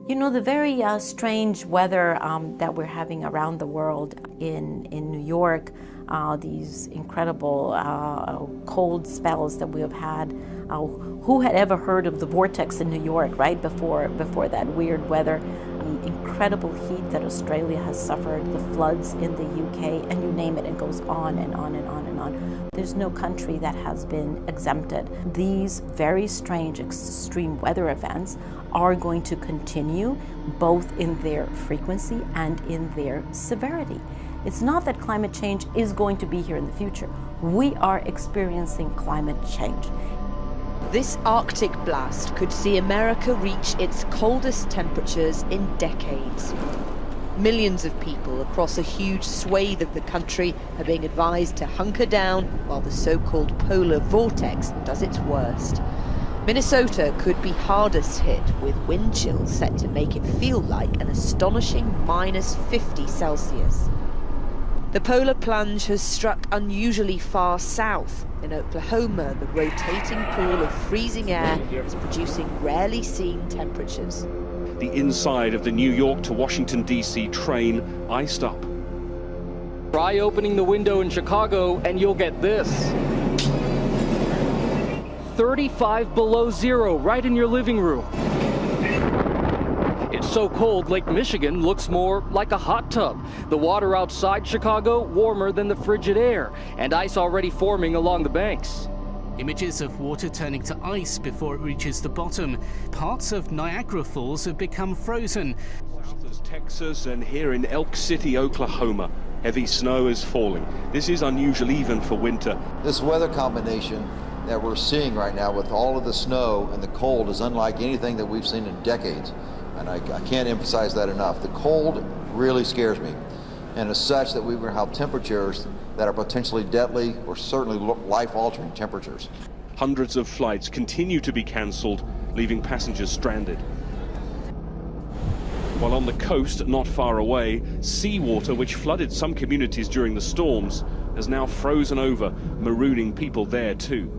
You know, the very strange weather that we're having around the world in New York, these incredible cold spells that we have had. Who had ever heard of the vortex in New York, right, before that weird weather? The incredible heat that Australia has suffered, the floods in the UK, and you name it, it goes on and on and on and on. There's no country that has been exempted. These very strange extreme weather events are going to continue, both in their frequency and in their severity. It's not that climate change is going to be here in the future. We are experiencing climate change. This Arctic blast could see America reach its coldest temperatures in decades. Millions of people across a huge swathe of the country are being advised to hunker down while the so-called polar vortex does its worst. Minnesota could be hardest hit, with wind chills set to make it feel like an astonishing -50 Celsius. The polar plunge has struck unusually far south. In Oklahoma, the rotating pool of freezing air is producing rarely seen temperatures. The inside of the New York to Washington, D.C. train iced up. Try opening the window in Chicago and you'll get this. 35 below zero right in your living room. It's so cold, Lake Michigan looks more like a hot tub. The water outside Chicago warmer than the frigid air, and ice already forming along the banks. Images of water turning to ice before it reaches the bottom. Parts of Niagara Falls have become frozen. South as Texas and here in Elk City, Oklahoma, heavy snow is falling. This is unusual even for winter. This weather combination that we're seeing right now with all of the snow and the cold is unlike anything that we've seen in decades. And I can't emphasize that enough. The cold really scares me. And as such, that we will have temperatures that are potentially deadly or certainly life-altering temperatures. Hundreds of flights continue to be cancelled, leaving passengers stranded. While on the coast, not far away, seawater, which flooded some communities during the storms, has now frozen over, marooning people there too.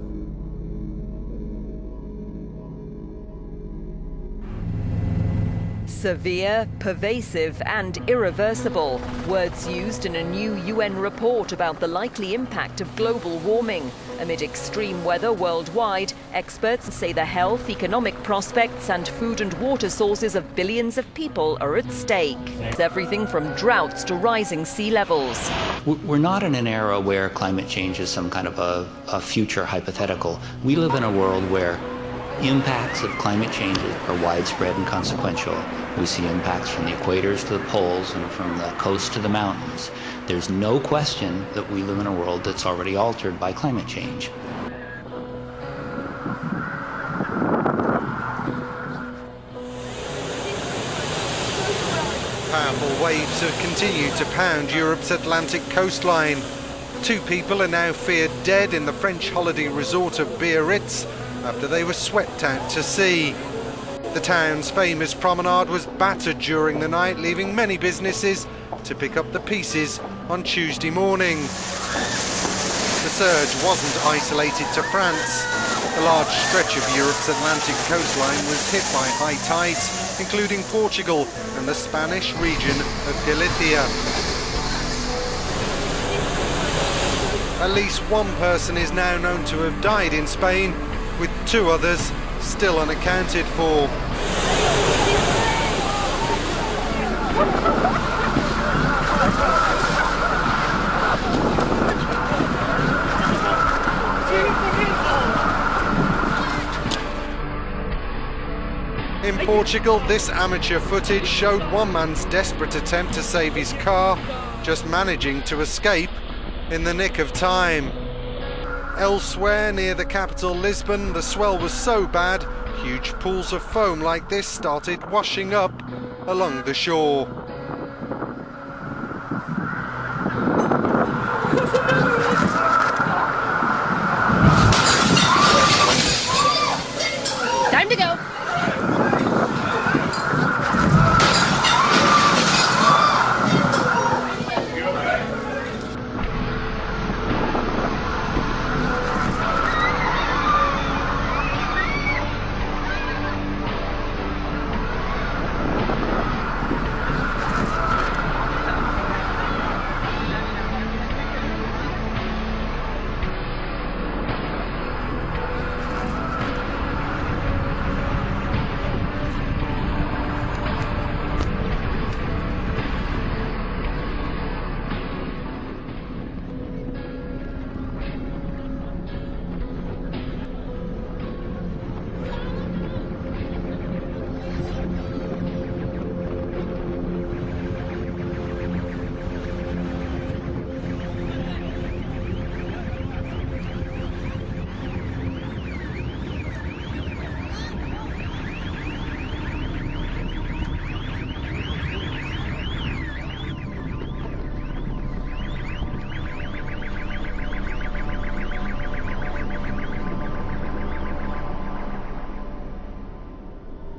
Severe, pervasive and irreversible. Words used in a new UN report about the likely impact of global warming. Amid extreme weather worldwide, experts say the health, economic prospects and food and water sources of billions of people are at stake. It's everything from droughts to rising sea levels. We're not in an era where climate change is some kind of a future hypothetical. We live in a world where impacts of climate change are widespread and consequential. We see impacts from the equators to the poles and from the coast to the mountains. There's no question that we live in a world that's already altered by climate change. Powerful waves have continued to pound Europe's Atlantic coastline. 2 people are now feared dead in the French holiday resort of Biarritz after they were swept out to sea. The town's famous promenade was battered during the night, leaving many businesses to pick up the pieces on Tuesday morning. The surge wasn't isolated to France. A large stretch of Europe's Atlantic coastline was hit by high tides, including Portugal and the Spanish region of Galicia. At least 1 person is now known to have died in Spain, with 2 others still unaccounted for. In Portugal, this amateur footage showed one man's desperate attempt to save his car, just managing to escape in the nick of time. Elsewhere, near the capital Lisbon, the swell was so bad, huge pools of foam like this started washing up along the shore. Time to go.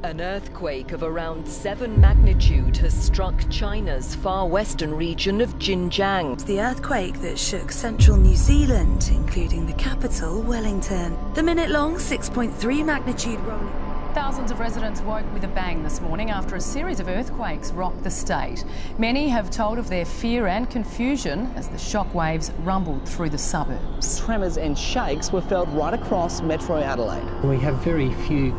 An earthquake of around 7 magnitude has struck China's far western region of Xinjiang. It's the earthquake that shook central New Zealand, including the capital, Wellington. The minute-long 6.3 magnitude rolling. Thousands of residents woke with a bang this morning after a series of earthquakes rocked the state. Many have told of their fear and confusion as the shockwaves rumbled through the suburbs. Tremors and shakes were felt right across Metro Adelaide. We have very few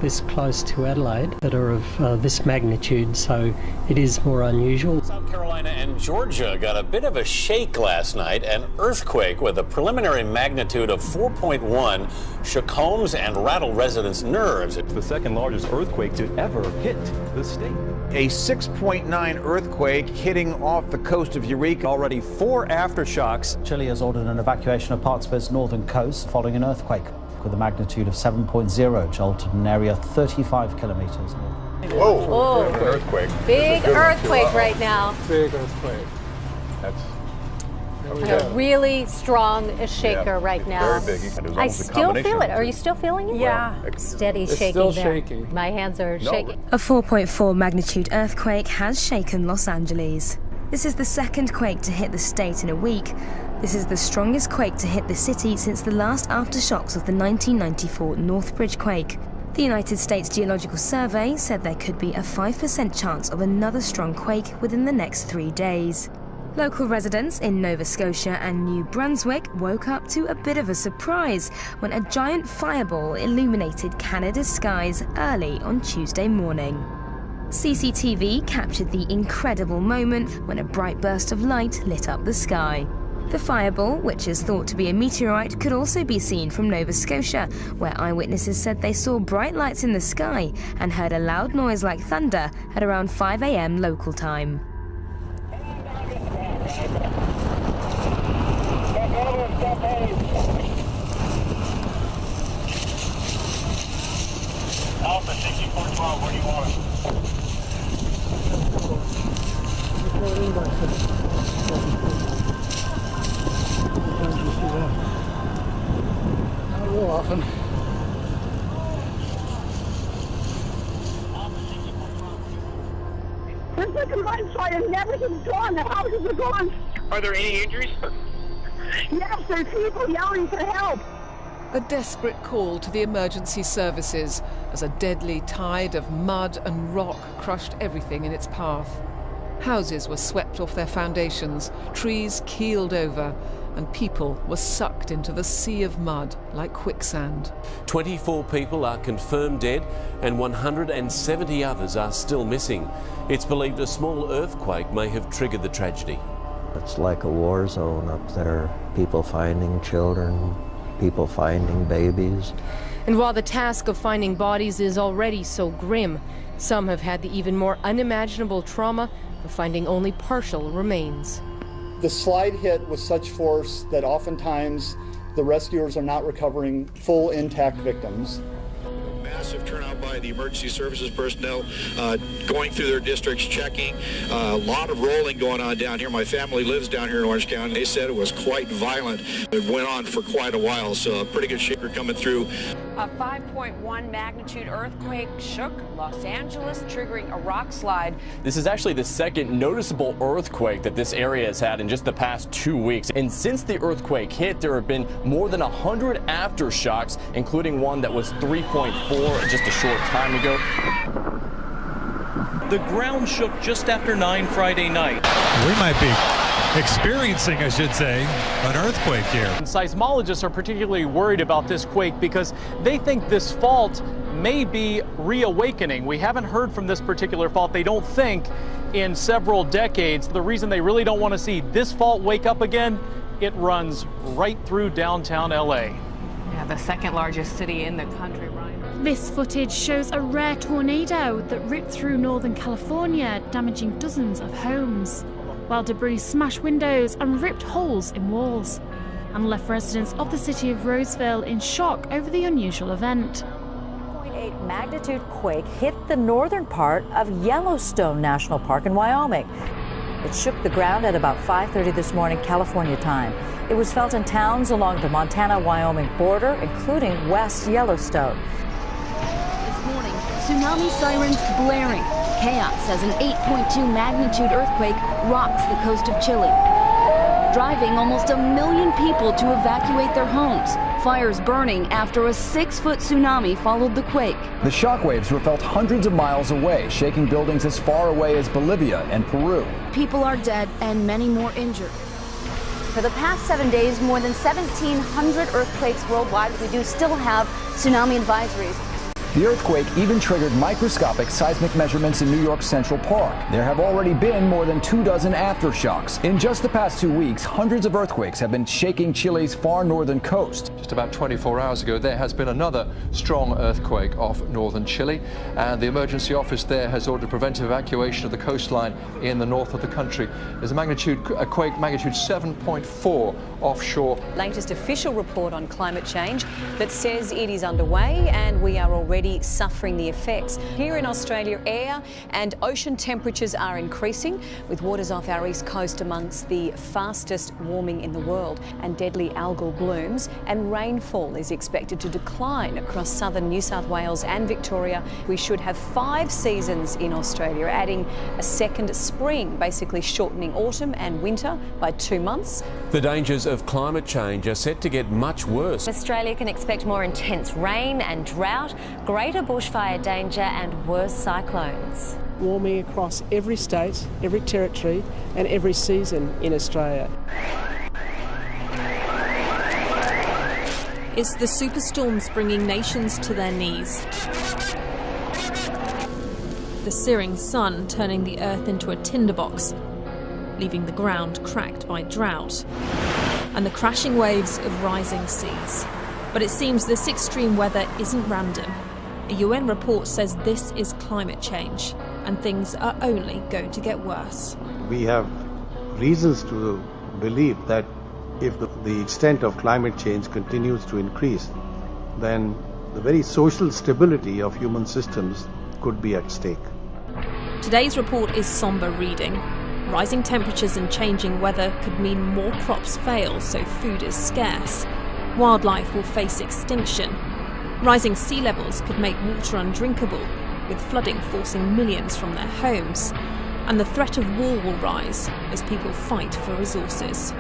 this close to Adelaide that are of this magnitude, so it is more unusual. South Carolina and Georgia got a bit of a shake last night. An earthquake with a preliminary magnitude of 4.1 shook homes and rattled residents' nerves. It's the second largest earthquake to ever hit the state. A 6.9 earthquake hitting off the coast of Eureka. Already 4 aftershocks. Chile has ordered an evacuation of parts of its northern coast following an earthquake with a magnitude of 7.0 jolted an area 35 kilometers north. Whoa! Whoa. Earthquake. Big earthquake right now. Big earthquake. A really strong shaker right now. Very big. I still feel it. Are you still feeling it? Yeah. Steady it's shaking still there. shaking. My hands are shaking. A 4.4 magnitude earthquake has shaken Los Angeles. This is the second quake to hit the state in a week. This is the strongest quake to hit the city since the last aftershocks of the 1994 Northbridge quake. The United States Geological Survey said there could be a 5% chance of another strong quake within the next 3 days. Local residents in Nova Scotia and New Brunswick woke up to a bit of a surprise when a giant fireball illuminated Canada's skies early on Tuesday morning. CCTV captured the incredible moment when a bright burst of light lit up the sky. The fireball, which is thought to be a meteorite, could also be seen from Nova Scotia, where eyewitnesses said they saw bright lights in the sky and heard a loud noise like thunder at around 5 a.m. local time. Alpha 6412, where do you want it? Not real often. There's a combined fire and everything's gone. The houses are gone. Are there any injuries? Yes, there's people yelling for help. A desperate call to the emergency services as a deadly tide of mud and rock crushed everything in its path. Houses were swept off their foundations, trees keeled over, and people were sucked into the sea of mud like quicksand. 24 people are confirmed dead and 170 others are still missing. It's believed a small earthquake may have triggered the tragedy. It's like a war zone up there. People finding children, people finding babies. And while the task of finding bodies is already so grim, some have had the even more unimaginable trauma of finding only partial remains. The slide hit with such force that oftentimes the rescuers are not recovering full intact victims. Massive turnout by the emergency services personnel going through their districts, checking. A lot of rolling going on down here. My family lives down here in Orange County. They said it was quite violent. It went on for quite a while, so a pretty good shaker coming through. A 5.1 magnitude earthquake shook Los Angeles, triggering a rock slide. This is actually the second noticeable earthquake that this area has had in just the past 2 weeks. And since the earthquake hit, there have been more than 100 aftershocks, including one that was 3.4 just a short time ago. The ground shook just after 9 Friday night. We might be experiencing, I should say, an earthquake here. And seismologists are particularly worried about this quake because they think this fault may be reawakening. We haven't heard from this particular fault, they don't think, in several decades. The reason they really don't want to see this fault wake up again, it runs right through downtown LA. Yeah, the second largest city in the country, Ryan. This footage shows a rare tornado that ripped through Northern California, damaging dozens of homes, while debris smashed windows and ripped holes in walls, and left residents of the city of Roseville in shock over the unusual event. 0.8 magnitude quake hit the northern part of Yellowstone National Park in Wyoming. It shook the ground at about 5:30 this morning, California time. It was felt in towns along the Montana-Wyoming border, including West Yellowstone. This morning, tsunami sirens blaring. Chaos as an 8.2 magnitude earthquake rocks the coast of Chile, driving almost 1 million people to evacuate their homes. Fires burning after a 6-foot tsunami followed the quake. The shockwaves were felt hundreds of miles away, shaking buildings as far away as Bolivia and Peru. People are dead and many more injured. For the past 7 days, more than 1,700 earthquakes worldwide. We do still have tsunami advisories. The earthquake even triggered microscopic seismic measurements in New York's Central Park. There have already been more than 24 aftershocks. In just the past 2 weeks, hundreds of earthquakes have been shaking Chile's far northern coast. Just about 24 hours ago, there has been another strong earthquake off northern Chile, and the emergency office there has ordered preventive evacuation of the coastline in the north of the country. There's a quake magnitude 7.4 offshore. Latest official report on climate change that says it is underway and we are already suffering the effects. Here in Australia, air and ocean temperatures are increasing, with waters off our east coast amongst the fastest warming in the world, and deadly algal blooms and rainfall is expected to decline across southern New South Wales and Victoria. We should have 5 seasons in Australia, adding a second spring, basically shortening autumn and winter by 2 months. The dangers of climate change are set to get much worse. Australia can expect more intense rain and drought, greater bushfire danger and worse cyclones. Warming across every state, every territory and every season in Australia. It's the superstorms bringing nations to their knees. The searing sun turning the earth into a tinderbox, leaving the ground cracked by drought, and the crashing waves of rising seas. But it seems this extreme weather isn't random. A UN report says this is climate change, and things are only going to get worse. We have reasons to believe that if the extent of climate change continues to increase, then the very social stability of human systems could be at stake. Today's report is somber reading. Rising temperatures and changing weather could mean more crops fail, so food is scarce. Wildlife will face extinction. Rising sea levels could make water undrinkable, with flooding forcing millions from their homes. And the threat of war will rise as people fight for resources.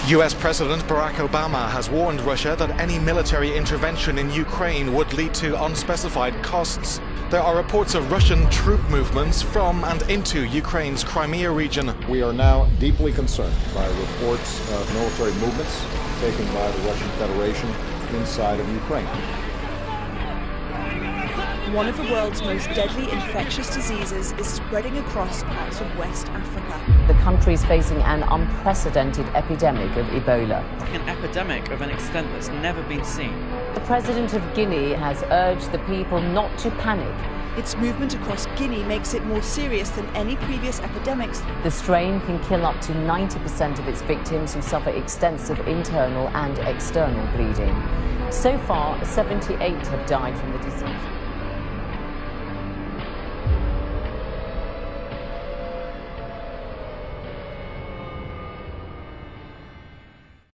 US President Barack Obama has warned Russia that any military intervention in Ukraine would lead to unspecified costs. There are reports of Russian troop movements from and into Ukraine's Crimea region. We are now deeply concerned by reports of military movements taken by the Russian Federation inside of Ukraine. One of the world's most deadly infectious diseases is spreading across parts of West Africa. The country is facing an unprecedented epidemic of Ebola. An epidemic of an extent that's never been seen. The President of Guinea has urged the people not to panic. Its movement across Guinea makes it more serious than any previous epidemics. The strain can kill up to 90% of its victims who suffer extensive internal and external bleeding. So far, 78 have died from the disease.